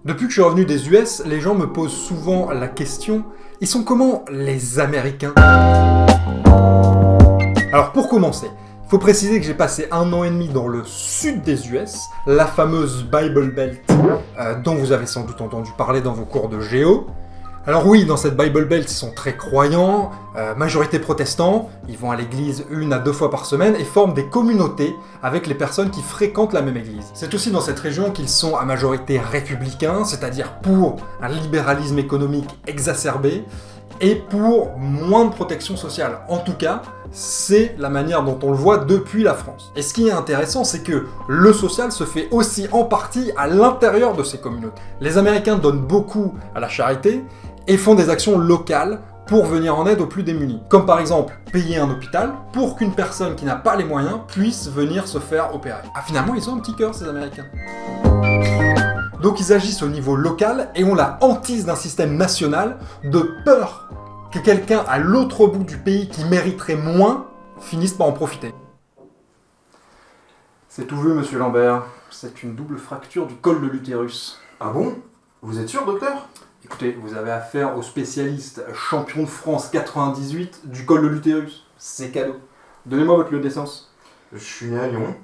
Depuis que je suis revenu des US, les gens me posent souvent la question, ils sont comment les Américains? Alors pour commencer, il faut préciser que j'ai passé 1 an et demi dans le sud des US, la fameuse Bible Belt, dont vous avez sans doute entendu parler dans vos cours de géo. Alors oui, dans cette Bible Belt, ils sont très croyants, majorité protestants, ils vont à l'église 1 à 2 fois par semaine et forment des communautés avec les personnes qui fréquentent la même église. C'est aussi dans cette région qu'ils sont à majorité républicains, c'est-à-dire pour un libéralisme économique exacerbé et pour moins de protection sociale. En tout cas, c'est la manière dont on le voit depuis la France. Et ce qui est intéressant, c'est que le social se fait aussi en partie à l'intérieur de ces communautés. Les Américains donnent beaucoup à la charité et font des actions locales pour venir en aide aux plus démunis. Comme par exemple payer un hôpital pour qu'une personne qui n'a pas les moyens puisse venir se faire opérer. Ah, finalement, ils ont un petit cœur, ces Américains. Donc ils agissent au niveau local et ont la hantise d'un système national de peur que quelqu'un à l'autre bout du pays qui mériterait moins finisse par en profiter. C'est tout vu, monsieur Lambert. C'est une double fracture du col de l'utérus. Ah bon? Vous êtes sûr, docteur? Écoutez, vous avez affaire au spécialiste champion de France 98 du col de l'utérus. C'est cadeau. Donnez-moi votre lieu de naissance. Je suis né à Lyon.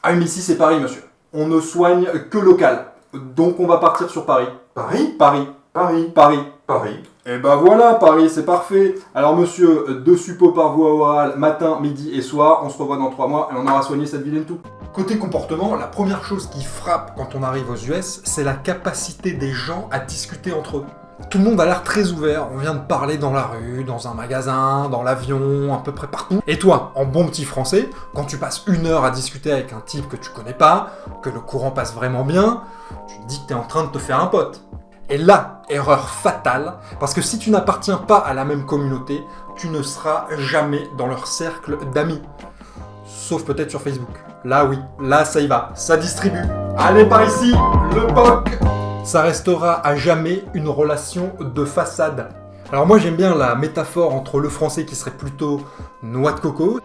Ah mais ici c'est Paris, monsieur. On ne soigne que local. Donc on va partir sur Paris. Paris? Paris. Paris. Paris. Paris. Et ben voilà, Paris, c'est parfait. Alors monsieur, 2 suppos par voie orale, matin, midi et soir, on se revoit dans 3 mois et on aura soigné cette vilaine toux. Côté comportement, la première chose qui frappe quand on arrive aux US, c'est la capacité des gens à discuter entre eux. Tout le monde a l'air très ouvert, on vient de parler dans la rue, dans un magasin, dans l'avion, à peu près partout. Et toi, en bon petit français, quand tu passes 1 heure à discuter avec un type que tu connais pas, que le courant passe vraiment bien, tu te dis que t'es en train de te faire un pote. Et là, erreur fatale, parce que si tu n'appartiens pas à la même communauté, tu ne seras jamais dans leur cercle d'amis. Sauf peut-être sur Facebook. Là oui, là ça y va, ça distribue. Allez par ici, le POC! Ça restera à jamais une relation de façade. Alors moi j'aime bien la métaphore entre le français qui serait plutôt noix de coco,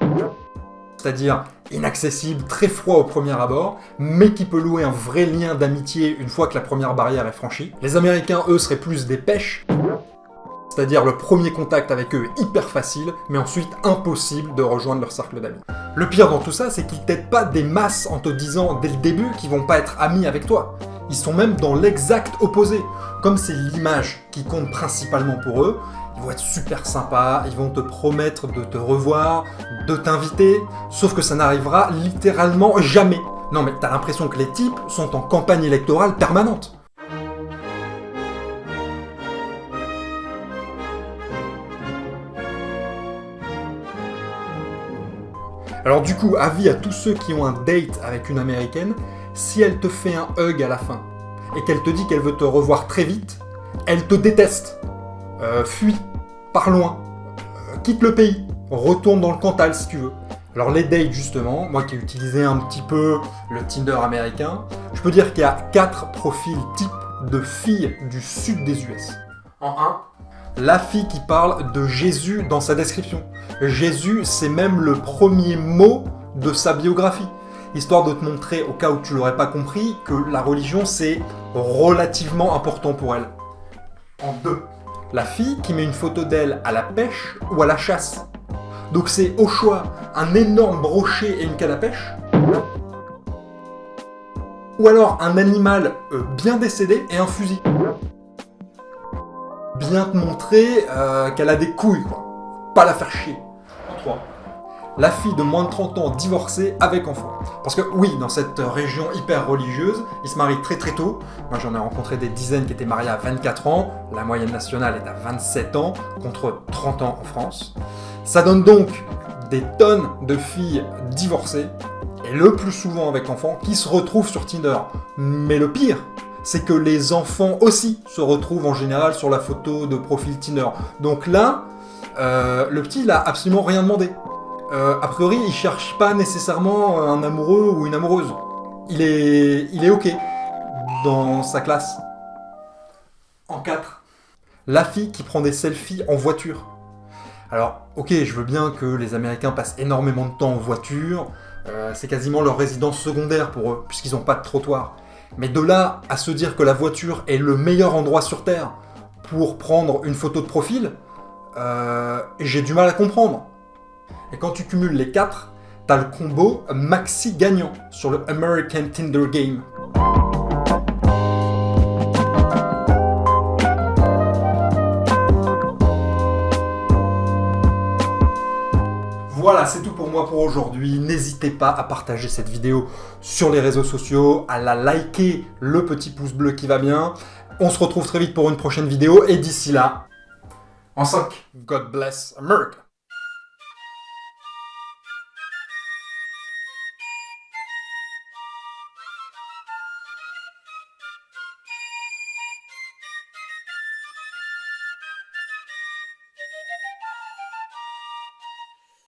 c'est-à-dire inaccessible, très froid au premier abord, mais qui peut louer un vrai lien d'amitié une fois que la première barrière est franchie. Les Américains, eux, seraient plus des pêches, c'est-à-dire le premier contact avec eux est hyper facile, mais ensuite impossible de rejoindre leur cercle d'amis. Le pire dans tout ça, c'est qu'ils t'aident pas des masses en te disant dès le début qu'ils vont pas être amis avec toi. Ils sont même dans l'exact opposé. Comme c'est l'image qui compte principalement pour eux, ils vont être super sympas, ils vont te promettre de te revoir, de t'inviter, sauf que ça n'arrivera littéralement jamais. Non mais t'as l'impression que les types sont en campagne électorale permanente. Alors du coup, avis à tous ceux qui ont un date avec une américaine, si elle te fait un hug à la fin, et qu'elle te dit qu'elle veut te revoir très vite, elle te déteste. Fuis, pars loin, quitte le pays, retourne dans le Cantal si tu veux. Alors les dates justement, moi qui ai utilisé un petit peu le Tinder américain, je peux dire qu'il y a 4 profils types de filles du sud des US. En 1, la fille qui parle de Jésus dans sa description. Jésus, c'est même le premier mot de sa biographie. Histoire de te montrer, au cas où tu l'aurais pas compris, que la religion, c'est relativement important pour elle. En 2, la fille qui met une photo d'elle à la pêche ou à la chasse. Donc c'est au choix un énorme brochet et une canne à pêche, ou alors un animal bien décédé et un fusil. Bien te montrer qu'elle a des couilles, quoi. Pas la faire chier. En 3, la fille de moins de 30 ans divorcée avec enfant. Parce que oui, dans cette région hyper religieuse, ils se marient très très tôt. Moi j'en ai rencontré des dizaines qui étaient mariés à 24 ans, la moyenne nationale est à 27 ans, contre 30 ans en France. Ça donne donc des tonnes de filles divorcées, et le plus souvent avec enfants, qui se retrouvent sur Tinder. Mais le pire, c'est que les enfants aussi se retrouvent en général sur la photo de profil Tinder. Donc là, le petit il a absolument rien demandé. A priori, il cherche pas nécessairement un amoureux ou une amoureuse. Il est ok dans sa classe. En 4, la fille qui prend des selfies en voiture. Alors, ok, je veux bien que les Américains passent énormément de temps en voiture, c'est quasiment leur résidence secondaire pour eux, puisqu'ils n'ont pas de trottoir. Mais de là à se dire que la voiture est le meilleur endroit sur Terre pour prendre une photo de profil, j'ai du mal à comprendre. Et quand tu cumules les 4, t'as le combo maxi gagnant sur le American Tinder Game. Voilà, c'est tout pour moi pour aujourd'hui. N'hésitez pas à partager cette vidéo sur les réseaux sociaux, à la liker, le petit pouce bleu qui va bien. On se retrouve très vite pour une prochaine vidéo et d'ici là, en 5, God bless America.